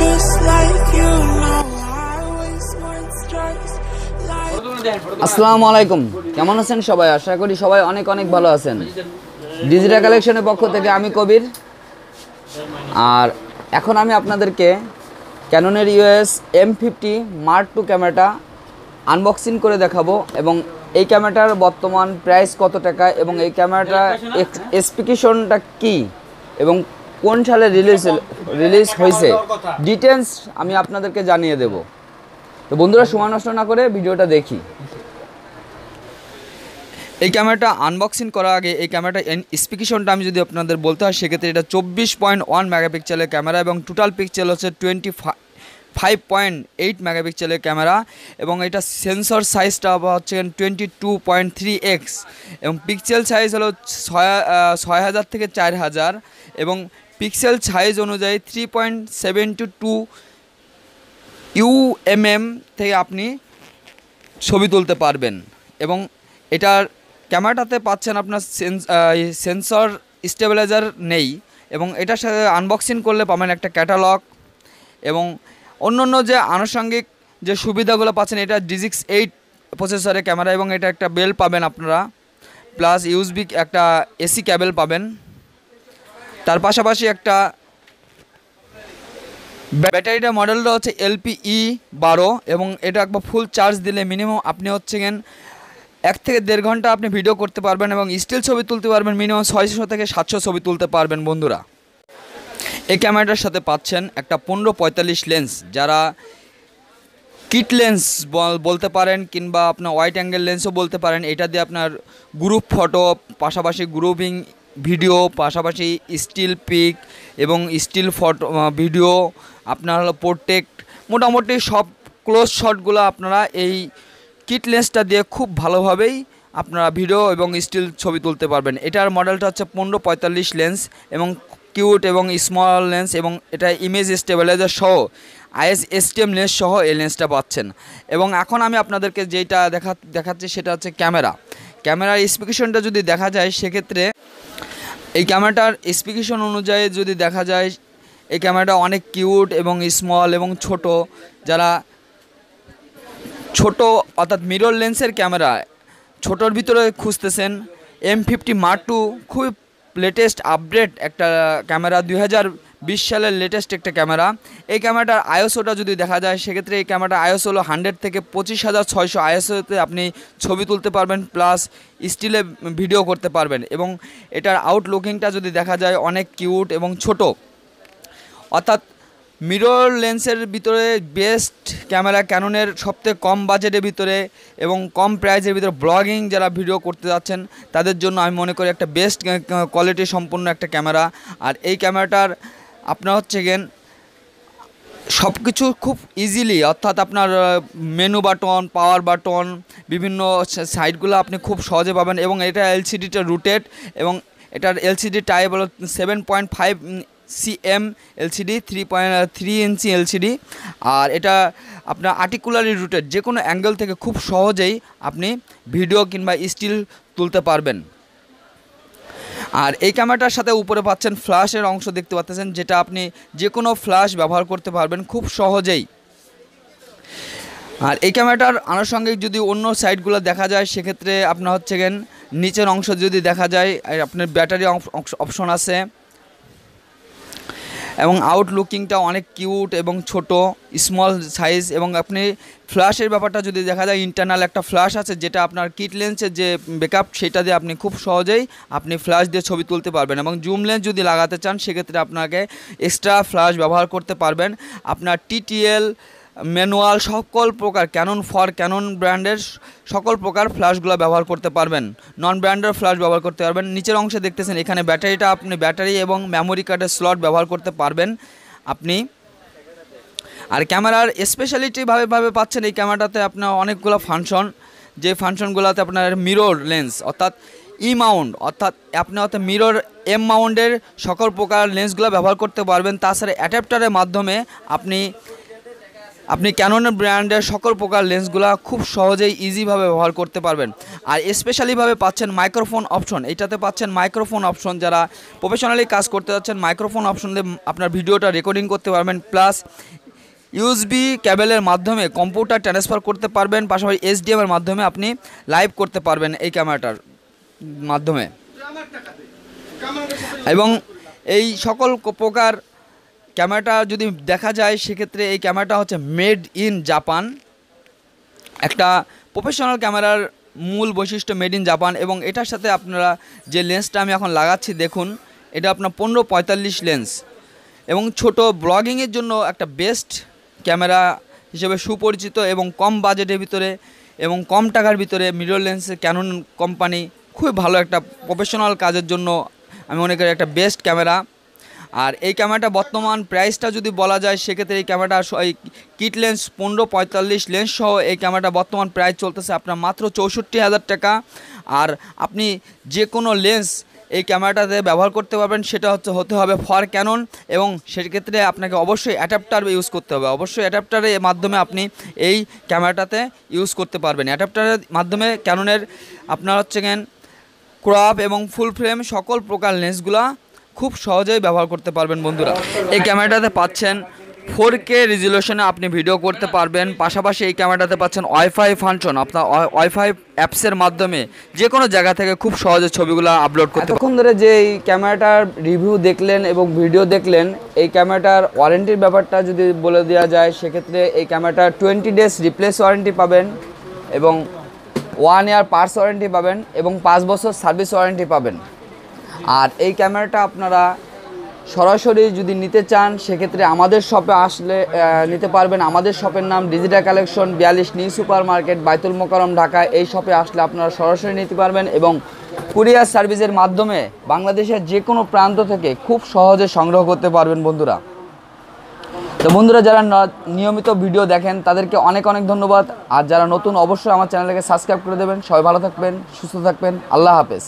just like you know I waste more stress like আসসালামু আলাইকুম, কেমন আছেন সবাই? আশা করি সবাই অনেক অনেক ভালো আছেন। ডিজিটাল কালেকশনের পক্ষ থেকে আমি কবির। আর এখন আমি আপনাদেরকে ক্যাননের ইউএস M50 Mark II ক্যামেরাটা আনবক্সিং করে দেখাবো এবং এই ক্যামেরাটার বর্তমান প্রাইস কত টাকা এবং এই ক্যামেরাটা স্পেসিফিকেশনটা কি এবং কোন সালে রিলিজ হয়েছে ডিটেলস আমি আপনাদেরকে জানিয়ে দেব। তো বন্ধুরা, সময় নষ্ট না করে ভিডিওটা দেখি। এই ক্যামেরাটা আনবক্সিং করার আগে এই ক্যামেরাটা স্পেসিফিকেশনটা আমি যদি আপনাদের বলতে হয় সেক্ষেত্রে এটা 24.1 মেগাপিক্সেলের ক্যামেরা এবং টোটাল পিক্সেল হচ্ছে 25.8 মেগাপিক্সেলের ক্যামেরা এবং এটা সেন্সর সাইজটা হচ্ছে 22.3x এবং পিক্সেল সাইজ হলো 6000 থেকে 4000 এবং পিক্সেল সাইজ অনুযায়ী 3.722 UMM থেকে আপনি ছবি তুলতে পারবেন এবং এটার ক্যামেরাটাতে পাচ্ছেন আপনার সেন্সর স্টেবিলাইজার নেই এবং এটার সাথে আনবক্সিং করলে পাবেন একটা ক্যাটালগ এবং অন্য যে আনুষঙ্গিক যে সুবিধাগুলো পাচ্ছেন। এটা ডিজিক্স 8 প্রসেসরের ক্যামেরা এবং এটা একটা বেল পাবেন আপনারা, প্লাস ইউএসবি একটা এসি কেবল পাবেন। তার পাশাপাশি একটা ব্যাটারিটা মডেলটা হচ্ছে LPE12 এবং এটা একবার ফুল চার্জ দিলে মিনিমাম আপনি হচ্ছে 1 থেকে 1.5 ঘন্টা আপনি ভিডিও করতে পারবেন এবং স্টিল ছবি তুলতে পারবেন, মিনিমাম 600 থেকে 700 ছবি তুলতে পারবেন বন্ধুরা। এই ক্যামেরাটার সাথে পাচ্ছেন একটা 15-45 লেন্স, যারা কিট লেন্স বলতে পারেন কিংবা আপনার ওয়াইড অ্যাঙ্গেল লেন্সও বলতে পারেন। এটা দিয়ে আপনার গ্রুপ ফটো, পাশাপাশি গ্রুপিং ভিডিও, পাশাপাশি স্টিল পিক এবং স্টিল ফটো ভিডিও, আপনার হলো পোর্ট্রেট, মোটামুটি সব ক্লোজ শটগুলো আপনারা এই কিট লেন্সটা দিয়ে খুব ভালোভাবেই আপনারা ভিডিও এবং স্টিল ছবি তুলতে পারবেন। এটার মডেলটা হচ্ছে 15-45 লেন্স এবং কিউট এবং স্মল লেন্স এবং এটা ইমেজ স্টেবিলাইজার সহ ISSTM লেন্স সহ এই লেন্সটা পাচ্ছেন। এবং এখন আমি আপনাদেরকে যেটা দেখাচ্ছি সেটা হচ্ছে ক্যামেরার স্পেসিফিকেশনটা যদি দেখা যায় সেক্ষেত্রে এই ক্যামেরাটার স্পেসিফিকেশন অনুযায়ী যদি দেখা যায় এই ক্যামেরাটা অনেক কিউট এবং স্মল এবং ছোট, যারা ছোট অর্থাৎ মিরর লেন্সের ক্যামেরা ছোটোর ভিতরে খুঁজতেছেন, M50 Mark II খুবই লেটেস্ট আপডেট একটা ক্যামেরা, 2020 সালের লেটেস্ট একটা ক্যামেরা। এই ক্যামেরাটার আইএসওটা যদি দেখা যায় সেক্ষেত্রে এই ক্যামেরাটার আইএসও হলো 100 থেকে 25,600 আইএসওতে আপনি ছবি তুলতে পারবেন, প্লাস স্টিলে ভিডিও করতে পারবেন এবং এটার আউটলুকিংটা যদি দেখা যায় অনেক কিউট এবং ছোট, অর্থাৎ মিরর লেন্সের ভিতরে বেস্ট ক্যামেরা ক্যাননের সবথেকে কম বাজেটের ভিতরে এবং কম প্রাইসের ভিতরে ব্লগিং যারা ভিডিও করতে যাচ্ছেন তাদের জন্য আমি মনে করি একটা বেস্ট কোয়ালিটি সম্পন্ন একটা ক্যামেরা। আর এই ক্যামেরাটার আপনার হচ্ছে সব কিছু খুব ইজিলি, অর্থাৎ আপনার মেনু বাটন, পাওয়ার বাটন, বিভিন্ন সাইডগুলো আপনি খুব সহজে পাবেন এবং এটা LCDটা রুটেড এবং এটার LCD টাইপ হলো 7.5 cm LCD, 3.3 ইঞ্চি LCD আর এটা আপনার আর্টিকুলারলি রুটেড, যে কোনো অ্যাঙ্গেল থেকে খুব সহজেই আপনি ভিডিও কিংবা স্টিল তুলতে পারবেন। আর এই ক্যামেরাটার সাথে উপরে পাচ্ছেন ফ্ল্যাশের অংশ দেখতে পাচ্ছেন, যেটা আপনি যে কোনো ফ্ল্যাশ ব্যবহার করতে পারবেন খুব সহজেই। আর এই ক্যামেরাটার আনুষঙ্গিক যদি অন্য সাইডগুলো দেখা যায় সেক্ষেত্রে আপনার হচ্ছে নিচের অংশ যদি দেখা যায় আপনার ব্যাটারি অপশন আছে এবং আউটলুকিংটা অনেক কিউট এবং ছোট স্মল সাইজ এবং আপনি ফ্ল্যাশের ব্যাপারটা যদি দেখা যায় ইন্টারনাল একটা ফ্ল্যাশ আছে যেটা আপনার কিট লেন্সের যে ব্যাকআপ সেটা দিয়ে আপনি খুব সহজেই আপনি ফ্ল্যাশ দিয়ে ছবি তুলতে পারবেন এবং জুম লেন্স যদি লাগাতে চান সেক্ষেত্রে আপনাকে এক্সট্রা ফ্ল্যাশ ব্যবহার করতে পারবেন। আপনার TTL ম্যানুয়াল সকল প্রকার ক্যানন ব্র্যান্ডের সকল প্রকার ফ্ল্যাশগুলো ব্যবহার করতে পারবেন, নন ব্র্যান্ডের ফ্ল্যাশ ব্যবহার করতে পারবেন। নিচের অংশে দেখতেছেন এখানে ব্যাটারিটা আপনি ব্যাটারি এবং মেমোরি কার্ডের স্লট ব্যবহার করতে পারবেন আপনি। আর ক্যামেরার স্পেশালিটিভাবে পাচ্ছেন এই ক্যামেরাটাতে আপনার অনেকগুলো ফাংশন, যে ফাংশনগুলোতে আপনার মিরর লেন্স অর্থাৎ মাউন্ট অর্থাৎ আপনি মিরর মাউন্টের সকল প্রকার লেন্সগুলো ব্যবহার করতে পারবেন। তাছাড়া অ্যাডাপ্টারের মাধ্যমে আপনি আপনি ক্যাননের ব্র্যান্ডের সকল প্রকার লেন্সগুলা খুব সহজেই ইজিভাবে ব্যবহার করতে পারবেন। আর স্পেশালিভাবে পাচ্ছেন মাইক্রোফোন অপশন, এইটাতে পাচ্ছেন মাইক্রোফোন অপশন। যারা প্রফেশনালি কাজ করতে যাচ্ছেন মাইক্রোফোন অপশন দিয়ে আপনার ভিডিওটা রেকর্ডিং করতে পারবেন, প্লাস ইউএসবি কেবলের মাধ্যমে কম্পিউটার ট্রান্সফার করতে পারবেন, পাশাপাশি এইচডিএম এর মাধ্যমে আপনি লাইভ করতে পারবেন এই ক্যামেরাটার মাধ্যমে। এবং এই সকল প্রকার ক্যামেরাটা যদি দেখা যায় সেক্ষেত্রে এই ক্যামেরাটা হচ্ছে মেড ইন জাপান, একটা প্রফেশনাল ক্যামেরার মূল বৈশিষ্ট্য মেড ইন জাপান। এবং এটার সাথে আপনারা যে লেন্সটা আমি এখন লাগাচ্ছি দেখুন, এটা আপনার 15-45 লেন্স এবং ছোট ব্লগিংয়ের জন্য একটা বেস্ট ক্যামেরা হিসেবে সুপরিচিত এবং কম বাজেটের ভিতরে এবং কম টাকার ভিতরে মিরর লেন্সের ক্যানন কোম্পানি খুবই ভালো একটা প্রফেশনাল কাজের জন্য আমি মনে করি একটা বেস্ট ক্যামেরা। আর এই ক্যামেরাটা বর্তমান প্রাইসটা যদি বলা যায় সেক্ষেত্রে এই ক্যামেরাটা এই কিট লেন্স 15-45 লেন্স সহ এই ক্যামেরাটা বর্তমান প্রাইস চলতেছে আপনার মাত্র 64,000 টাকা। আর আপনি যে কোনো লেন্স এই ক্যামেরাটাতে ব্যবহার করতে পারবেন, সেটা হতে হবে ফর ক্যানন এবং সেক্ষেত্রে আপনাকে অবশ্যই অ্যাডাপ্টার ইউজ করতে হবে। অবশ্যই অ্যাডাপ্টারের মাধ্যমে আপনি এই ক্যামেরাটাতে ইউজ করতে পারবেন। অ্যাডাপ্টারের মাধ্যমে ক্যাননের আপনার হচ্ছে ক্রপ এবং ফুল ফ্রেম সকল প্রকার লেন্সগুলা খুব সহজেই ব্যবহার করতে পারবেন বন্ধুরা। এই ক্যামেরাটাতে পাচ্ছেন 4K রেজলিউশনে আপনি ভিডিও করতে পারবেন, পাশাপাশি এই ক্যামেরাটাতে পাচ্ছেন ওয়াইফাই ফাংশন, আপনার ওয়াইফাই অ্যাপসের মাধ্যমে যে কোনো জায়গা থেকে খুব সহজে ছবিগুলো আপলোড করতে পারবেন। এতক্ষণ ধরে যে এই ক্যামেরাটার রিভিউ দেখলেন এবং ভিডিও দেখলেন, এই ক্যামেরাটার ওয়ারেন্টির ব্যাপারটা যদি বলে দেওয়া যায় সেক্ষেত্রে এই ক্যামেরাটার 20 ডেজ রিপ্লেস ওয়ারেন্টি পাবেন এবং 1 ইয়ার পার্টস ওয়ারেন্টি পাবেন এবং 5 বছর সার্ভিস ওয়ারেন্টি পাবেন। আর এই ক্যামেরাটা আপনারা সরাসরি যদি নিতে চান সেক্ষেত্রে আমাদের শপে আসলে নিতে পারবেন। আমাদের শপের নাম digital collection, 42 new super market, বাইতুল মোকাররম, ঢাকা। এই শপে আসলে আপনারা সরাসরি নিতে পারবেন এবং কুরিয়ার সার্ভিসের মাধ্যমে বাংলাদেশের যে কোনো প্রান্ত থেকে খুব সহজে সংগ্রহ করতে পারবেন বন্ধুরা। তো বন্ধুরা, যারা নিয়মিত ভিডিও দেখেন তাদেরকে অনেক অনেক ধন্যবাদ। আর যারা নতুন অবশ্যই আমার চ্যানেলকে সাবস্ক্রাইব করে দেবেন। সবাই ভালো থাকবেন, সুস্থ থাকবেন, আল্লাহ হাফেজ।